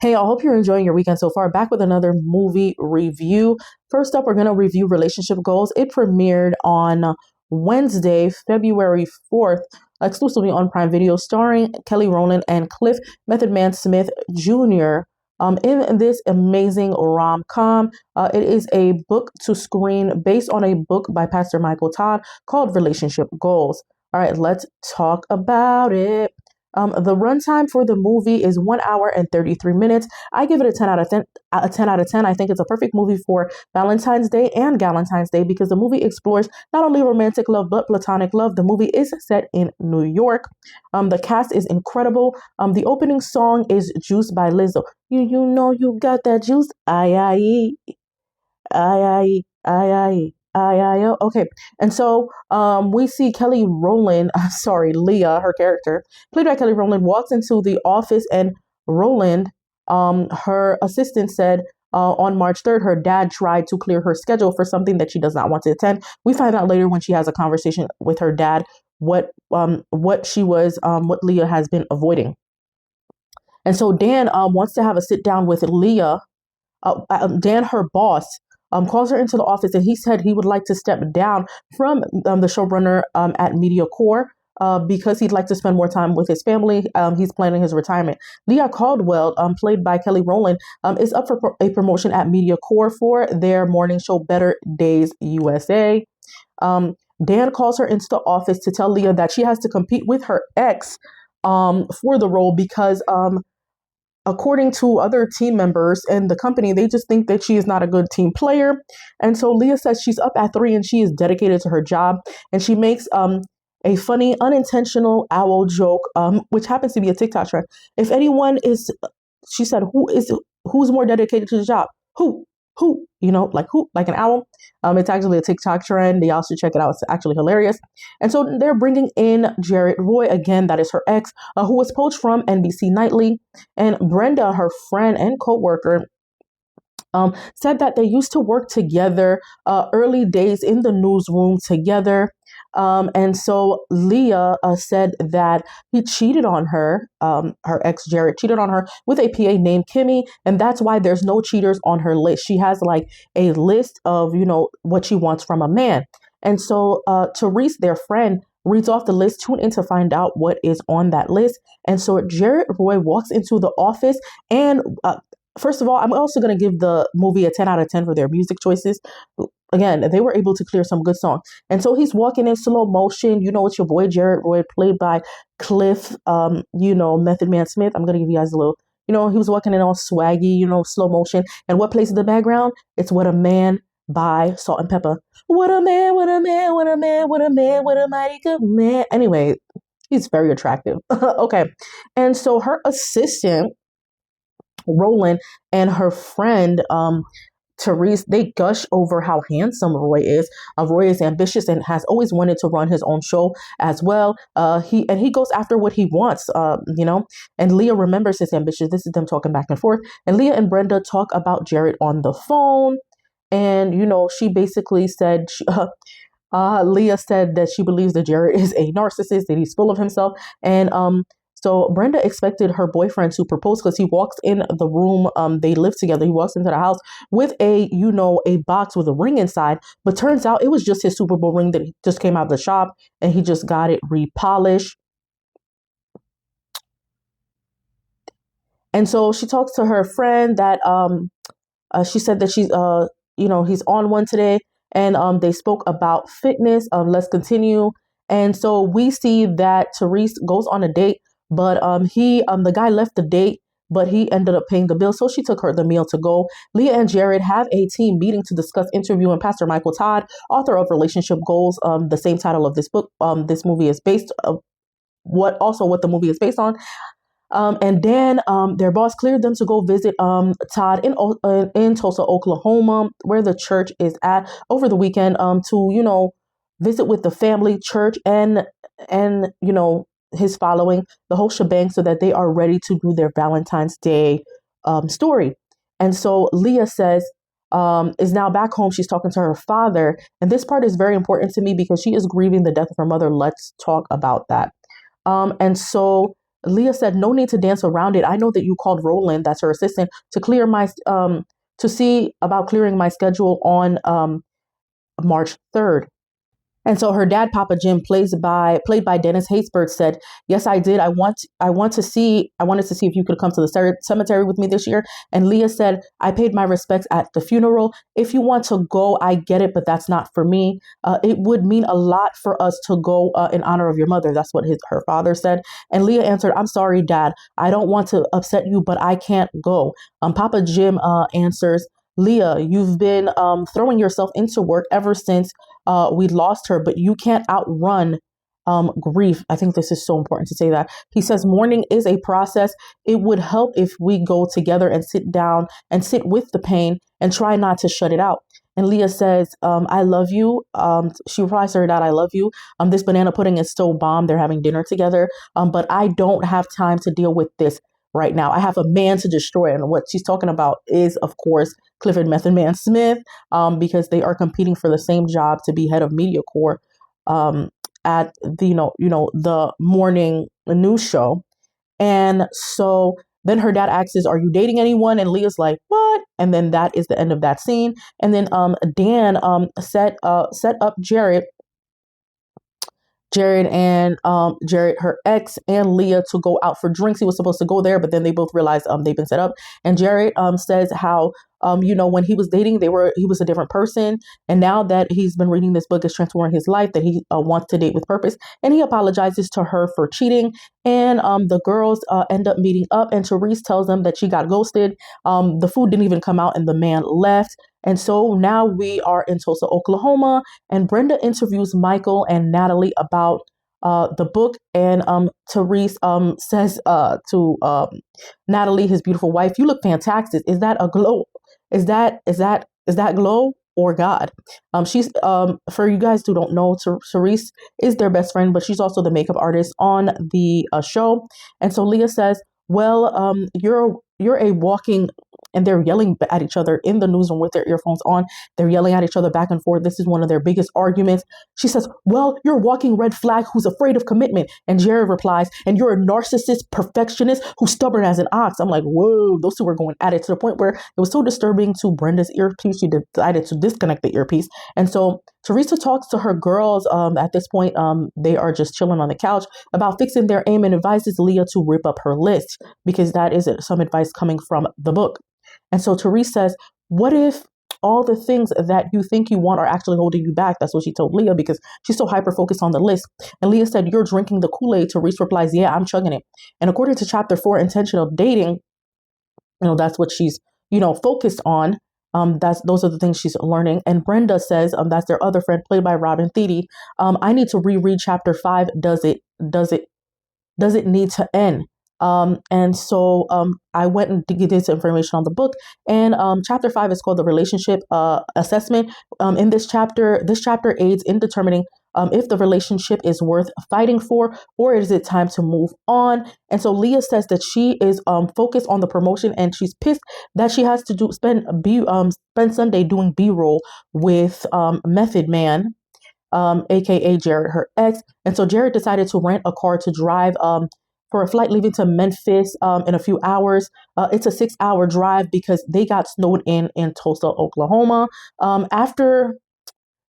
Hey, I hope you're enjoying your weekend so far. Back with another movie review. First up, we're going to review Relationship Goals. It premiered on Wednesday, February 4th, exclusively on Prime Video, starring Kelly Rowland and Cliff Method Man Smith Jr. In this amazing rom-com. It is a book to screen based on a book by Pastor Micheal Todd called Relationship Goals. All right, let's talk about it. The runtime for the movie is 1 hour and 33 minutes. I give it a 10 out of 10. A 10 out of 10. I think it's a perfect movie for Valentine's Day and Galentine's Day because the movie explores not only romantic love but platonic love. The movie is set in New York. The cast is incredible. The opening song is "Juice" by Lizzo. You know you got that juice. I. Okay. And so we see Kelly Rowland, sorry, Leah, her character, played by Kelly Rowland, walks into the office and Rowland, her assistant said on March 3rd, her dad tried to clear her schedule for something that she does not want to attend. We find out later when she has a conversation with her dad what Leah has been avoiding. And so Dan wants to have a sit down with Leah. Dan, her boss, calls her into the office and he said he would like to step down from the showrunner at MediaCore because he'd like to spend more time with his family. He's planning his retirement. Leah Caldwell, played by Kelly Rowland, is up for a promotion at MediaCore for their morning show Better Days USA. Dan calls her into the office to tell Leah that she has to compete with her ex for the role because according to other team members in the company, they just think that she is not a good team player. And so Leah says she's up at 3 and she is dedicated to her job. And she makes a funny, unintentional owl joke, which happens to be a TikTok trend. If anyone is, she said, who's more dedicated to the job? Who? Like who? Like an owl. It's actually a TikTok trend. Y'all should check it out. It's actually hilarious. And so they're bringing in Jarrett Roy again. That is her ex, who was poached from NBC Nightly. And Brenda, her friend and co-worker, said that they used to work together early days in the newsroom together. And so Leah said that he cheated on her, her ex Jarrett cheated on her with a PA named Kimmy. And that's why there's no cheaters on her list. She has like a list of, what she wants from a man. And so Therese, their friend, reads off the list, tune in to find out what is on that list. And so Jarrett Roy walks into the office and first of all, I'm also going to give the movie a 10 out of 10 for their music choices. Again, they were able to clear some good songs. And so he's walking in slow motion. It's your boy Jarrett Roy, played by Cliff, Method Man Smith. I'm going to give you guys a little, he was walking in all swaggy, slow motion. And what plays in the background? It's What a Man by Salt and Pepper. What a man, what a man, what a man, what a man, what a mighty good man. Anyway, he's very attractive. Okay. And so her assistant, Roland, and her friend Therese, they gush over how handsome Roy is. Roy is ambitious and has always wanted to run his own show as well. He goes after what he wants, and Leah remembers his ambitions. This is them talking back and forth. And Leah and Brenda talk about Jarrett on the phone. And, she basically said, Leah said that she believes that Jarrett is a narcissist, that he's full of himself. And so Brenda expected her boyfriend to propose because he walks in the room. They live together. He walks into the house with a box with a ring inside. But turns out it was just his Super Bowl ring that he just came out of the shop and he just got it repolished. And so she talks to her friend that she said that she's he's on one today, and they spoke about fitness. Let's continue. And so we see that Therese goes on a date. But the guy left the date, but he ended up paying the bill. So she took her the meal to go. Leah and Jarrett have a team meeting to discuss interviewing Pastor Micheal Todd, author of Relationship Goals, the same title of this book. This movie is based what the movie is based on. And then their boss cleared them to go visit Todd in Tulsa, Oklahoma, where the church is at over the weekend to visit with the family, church, and his following, the whole shebang, so that they are ready to do their Valentine's Day story. And so Leah says, is now back home. She's talking to her father. And this part is very important to me because she is grieving the death of her mother. Let's talk about that. And so Leah said, "No need to dance around it. I know that you called Roland, that's her assistant, to clear my to see about clearing my schedule on March 3rd." And so her dad, Papa Jim, played by Dennis Haysbert, said, "Yes, I did. I wanted to see if you could come to the cemetery with me this year." And Leah said, "I paid my respects at the funeral. If you want to go, I get it, but that's not for me. It would mean a lot for us to go in honor of your mother." That's what her father said. And Leah answered, "I'm sorry, Dad. I don't want to upset you, but I can't go." Papa Jim answers, "Leah, you've been throwing yourself into work ever since we lost her, but you can't outrun grief." I think this is so important to say that. He says, "Mourning is a process. It would help if we go together and sit down and sit with the pain and try not to shut it out." And Leah says, "I love you." She replies to her dad, "I love you. This banana pudding is so bomb." They're having dinner together. But I don't have time to deal with this right now. I have a man to destroy. And what she's talking about is, of course, Clifford Method Man Smith, because they are competing for the same job to be head of Media Corps at the the morning news show. And so then her dad asks, "Are you dating anyone?" And Leah's like, "What?" And then that is the end of that scene. And then Dan set up Jared, her ex, and Leah to go out for drinks. He was supposed to go there, but then they both realized they've been set up. And Jared says how when he was dating, he was a different person, and now that he's been reading this book, is transforming his life, that he wants to date with purpose. And he apologizes to her for cheating. And the girls end up meeting up, and Therese tells them that she got ghosted. The food didn't even come out, and the man left. And so now we are in Tulsa, Oklahoma, and Brenda interviews Micheal and Natalie about the book. And Therese says to Natalie, his beautiful wife, "You look fantastic. Is that a glow? Is that glow or God?" She's for you guys who don't know, Therese is their best friend, but she's also the makeup artist on the show. And so Leah says, "Well, you're a walking," and they're yelling at each other in the newsroom with their earphones on. They're yelling at each other back and forth. This is one of their biggest arguments. She says, "Well, you're a walking red flag who's afraid of commitment." And Jared replies, "And you're a narcissist perfectionist who's stubborn as an ox." I'm like, whoa, those two were going at it to the point where it was so disturbing to Brenda's earpiece. She decided to disconnect the earpiece. And so Teresa talks to her girls at this point. They are just chilling on the couch about fixing their aim, and advises Leah to rip up her list, because that is some advice coming from the book. And so Therese says, "What if all the things that you think you want are actually holding you back?" That's what she told Leah, because she's so hyper focused on the list. And Leah said, "You're drinking the Kool-Aid." Therese replies, "Yeah, I'm chugging it." And according to chapter 4, intentional dating, that's what she's, focused on. Those are the things she's learning. And Brenda says, that's their other friend, played by Robin Thede. "I need to reread chapter 5. Does it need to end?" And so I went and did this information on the book. And chapter 5 is called the relationship assessment. In this chapter aids in determining if the relationship is worth fighting for, or is it time to move on. And so Leah says that she is focused on the promotion, and she's pissed that she has to spend Sunday doing B-roll with Method Man, aka Jared, her ex. And so Jared decided to rent a car to drive for a flight leaving to Memphis in a few hours. It's a 6-hour drive because they got snowed in Tulsa, Oklahoma. After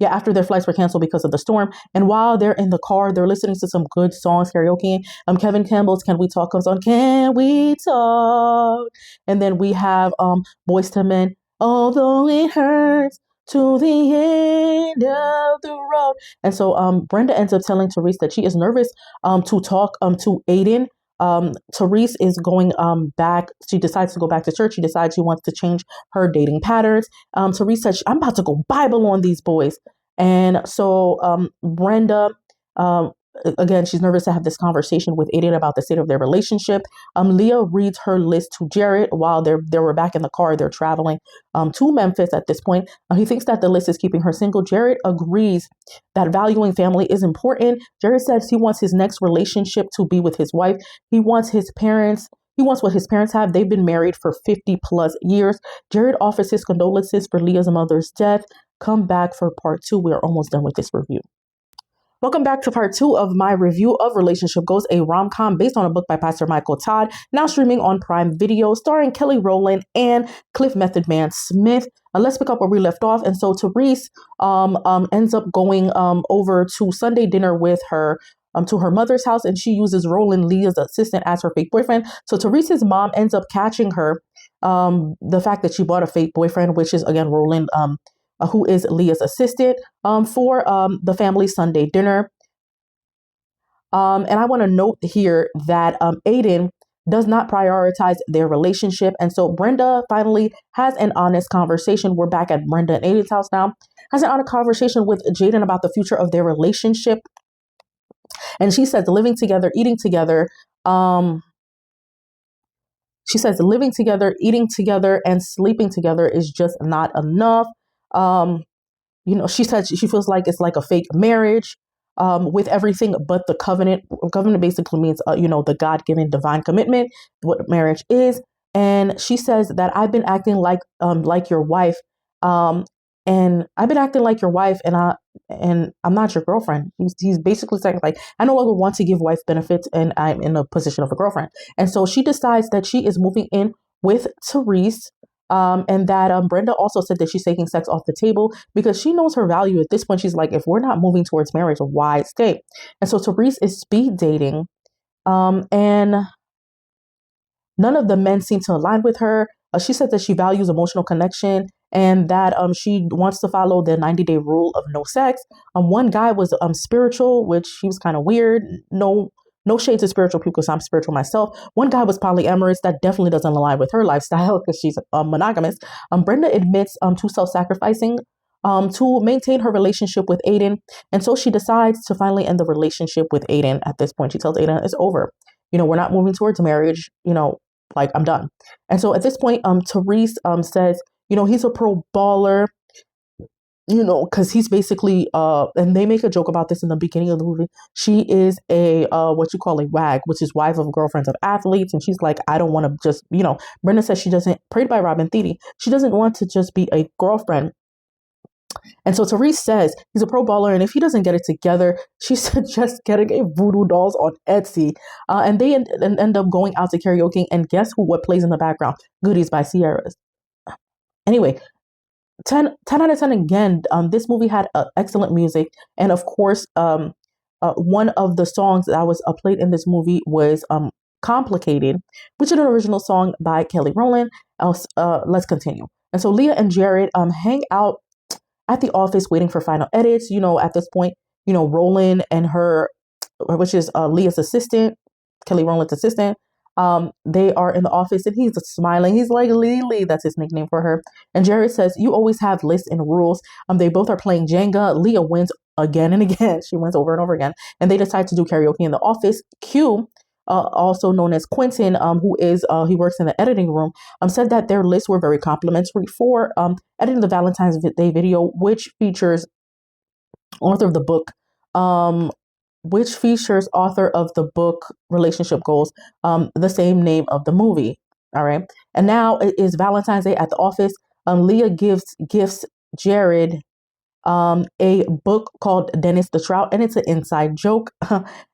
their flights were canceled because of the storm. And while they're in the car, they're listening to some good songs, karaoke. Kevin Campbell's "Can We Talk" comes on. Can we talk? And then we have Boyz II Men, "Although It Hurts to the End of the Road." And so Brenda ends up telling Therese that she is nervous to talk to Aiden. Therese is going back. She decides to go back to church. She decides she wants to change her dating patterns. Therese says, "I'm about to go Bible on these boys." And so Brenda, again, she's nervous to have this conversation with Aiden about the state of their relationship. Leah reads her list to Jared while they were back in the car. They're traveling to Memphis at this point. He thinks that the list is keeping her single. Jared agrees that valuing family is important. Jared says he wants his next relationship to be with his wife. He wants what his parents have. They've been married for 50 plus years. Jared offers his condolences for Leah's mother's death. Come back for part 2. We are almost done with this review. Welcome back to part two of my review of Relationship Goals, a rom-com based on a book by Pastor Micheal Todd, now streaming on Prime Video, starring Kelly Rowland and Cliff Method Man Smith. Let's pick up where we left off. And so Therese ends up going over to Sunday dinner with her to her mother's house, and she uses Roland, Leah's assistant, as her fake boyfriend. So Therese's mom ends up catching her the fact that she bought a fake boyfriend, which is again Roland, who is Leah's assistant, for the family Sunday dinner. And I want to note here that Aiden does not prioritize their relationship. And so Brenda finally has an honest conversation. We're back at Brenda and Aiden's house now. Has an honest conversation with Jaden about the future of their relationship. And she says living together, eating together. She says living together, eating together, and sleeping together is just not enough. She said she feels like it's like a fake marriage with everything but the covenant. Covenant basically means, the God-given divine commitment, what marriage is. And she says that I've been acting like your wife. And I've been acting like your wife, and I'm not your girlfriend. He's basically saying, like, I no longer want to give wife benefits, and I'm in a position of a girlfriend. And so she decides that she is moving in with Therese. And that Brenda also said that she's taking sex off the table because she knows her value at this point. She's like, if we're not moving towards marriage, why stay? And so Therese is speed dating, and none of the men seem to align with her. She said that she values emotional connection and that she wants to follow the 90-day rule of no sex. One guy was spiritual, which he was kind of weird. No shade to spiritual people because I'm spiritual myself. One guy was polyamorous. That definitely doesn't align with her lifestyle because she's monogamous. Brenda admits to self-sacrificing to maintain her relationship with Aiden. And so she decides to finally end the relationship with Aiden. At this point, she tells Aiden it's over. We're not moving towards marriage. Like, I'm done. And so at this point, Therese says, he's a pro baller, because he's basically, and they make a joke about this in the beginning of the movie. She is a, what you call a WAG, which is wife of girlfriends of athletes. And she's like, I don't want to just, Brenda says she doesn't, prayed by Robin Thede, she doesn't want to just be a girlfriend. And so Therese says he's a pro baller, and if he doesn't get it together, she suggests getting a voodoo dolls on Etsy. And they end up going out to karaoke, and guess what plays in the background? Goodies by Sierra's. Anyway, 10 out of 10 again. This movie had excellent music. And of course, one of the songs that was played in this movie was Complicated, which is an original song by Kelly Rowland. Let's continue. And so Leah and Jared hang out at the office waiting for final edits. At this point, Roland and her, which is Leah's assistant, Kelly Rowland's assistant, they are in the office and he's smiling. He's like, Lily, that's his nickname for her. And Jared says, you always have lists and rules. They both are playing Jenga. Leah wins again and again. She wins over and over again. And they decide to do karaoke in the office. Q, also known as Quentin, who is he works in the editing room, said that their lists were very complimentary for editing the Valentine's Day video, which features author of the book, Relationship Goals, the same name of the movie. All right. And now it is Valentine's Day at the office. Leah gifts Jared a book called Dennis the Trout, and it's an inside joke.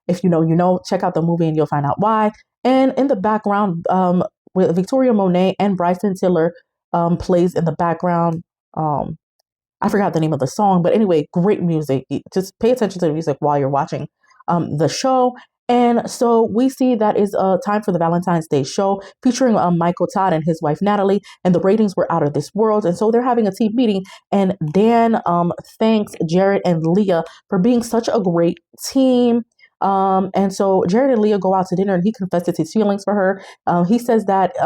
If you know, check out the movie and you'll find out why. And in the background, with Victoria Monet and Bryson Tiller plays in the background. I forgot the name of the song, but anyway, great music. Just pay attention to the music while you're watching the show. And so we see that is time for the Valentine's Day show featuring Michael Todd and his wife Natalie, and the ratings were out of this world. And so they're having a team meeting, and Dan thanks Jared and Leah for being such a great team. And so Jared and Leah go out to dinner, and he confesses his feelings for her. He says that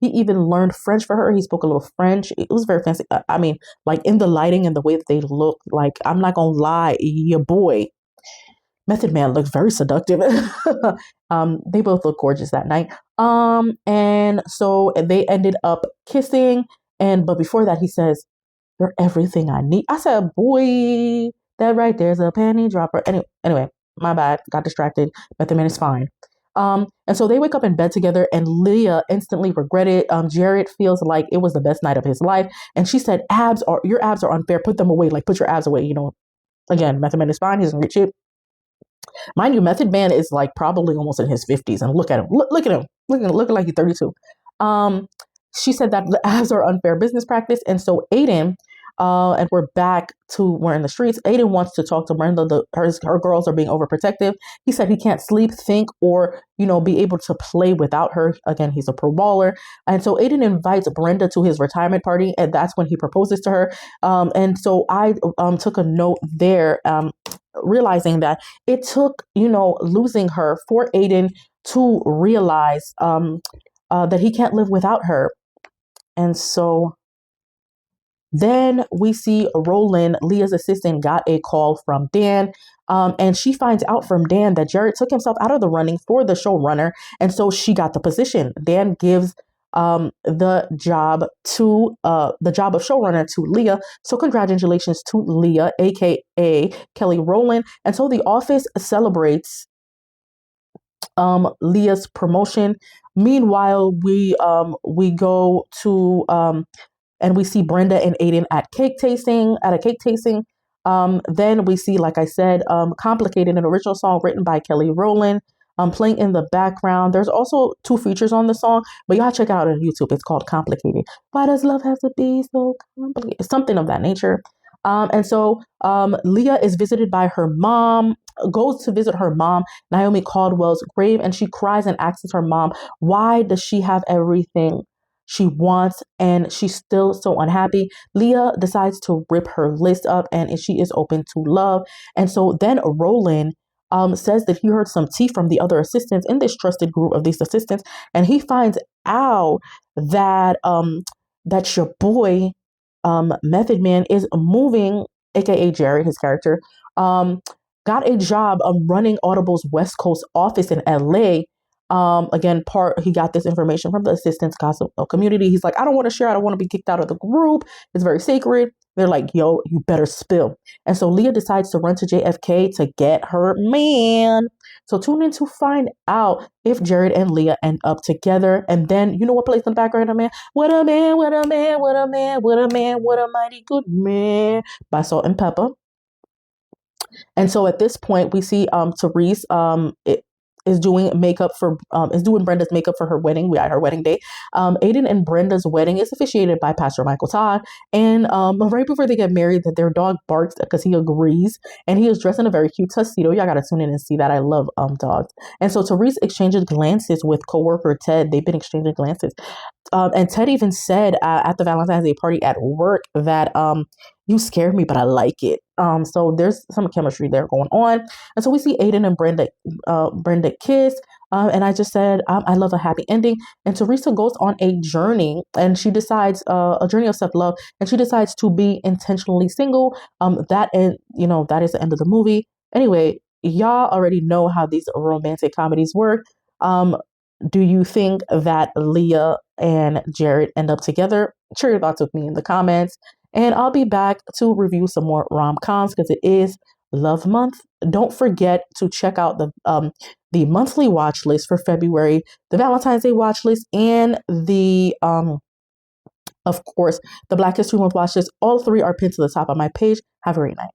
he even learned French for her. He spoke a little French. It was very fancy. I mean, like in the lighting and the way that they look, like, I'm not gonna lie, your boy Method Man looked very seductive. They both look gorgeous that night. And so they ended up kissing. But before that, he says, "You're everything I need." I said, "Boy, that right there's a panty dropper." Anyway, my bad. Got distracted. Method Man is fine. And so they wake up in bed together, and Leah instantly regretted. Jared feels like it was the best night of his life, and she said, your abs are unfair. Put them away. Like, put your abs away. Again, Method Man is fine. He's in great shape. Mind you, Method Man is like probably almost in his 50s, and look at him, look at him, looking like he's 32. Um, she said that the abs are unfair business practice, and so Aiden, and we're in the streets. Aiden wants to talk to Brenda. Her girls are being overprotective. He said he can't sleep, think, or be able to play without her. Again, he's a pro baller, and so Aiden invites Brenda to his retirement party, and that's when he proposes to her. And so I took a note there, realizing that it took losing her for Aiden to realize that he can't live without her. And so then we see Roland, Leah's assistant, got a call from Dan. And she finds out from Dan that Jared took himself out of the running for the showrunner. And so she got the position. Dan gives the job of showrunner to Leah. So congratulations to Leah, aka Kelly Rowland. And so the office celebrates Leah's promotion. Meanwhile, we go to and we see Brenda and Aiden at a cake tasting. Then we see, like I said, Complicated, an original song written by Kelly Rowland, playing in the background. There's also 2 features on the song, but y'all check it out on YouTube. It's called Complicated. Why does love have to be so complicated? Something of that nature. And so Leah is visited by her mom, goes to visit her mom, Naomi Caldwell's grave, and she cries and asks her mom, why does she have everything she wants and she's still so unhappy? Leah decides to rip her list up, and she is open to love. And so then Roland says that he heard some tea from the other assistants in this trusted group of these assistants, and he finds out that that your boy Method Man is moving, aka Jared, his character, got a job running Audible's West Coast office in LA. Again, he got this information from the assistants gossip community. He's like, I don't want to share. I don't want to be kicked out of the group. It's very sacred. They're like, yo, you better spill. And so Leah decides to run to JFK to get her man. So tune in to find out if Jared and Leah end up together. And then, you know what plays in the background, man? What a man, what a man, what a man, what a man, what a mighty good man, by Salt and Pepper. And so at this point, we see Therese is doing Brenda's makeup for her wedding. We had her wedding day. Aiden and Brenda's wedding is officiated by Pastor Michael Todd. And right before they get married, that their dog barks because he agrees, and he is dressed in a very cute tuxedo. Y'all gotta tune in and see that. I love dogs. And so Therese exchanges glances with coworker Ted. They've been exchanging glances. And Ted even said at the Valentine's Day party at work that you scared me, but I like it. So there's some chemistry there going on. And so we see Aiden and Brenda kiss. And I just said, I love a happy ending. And Teresa goes on a journey, and she decides a journey of self-love, and she decides to be intentionally single. That is the end of the movie. Anyway, y'all already know how these romantic comedies work. Do you think that Leah and Jared end up together? Share your thoughts with me in the comments. And I'll be back to review some more rom-coms because it is Love Month. Don't forget to check out the monthly watch list for February, the Valentine's Day watch list, and the of course the Black History Month watch list. All 3 are pinned to the top of my page. Have a great night.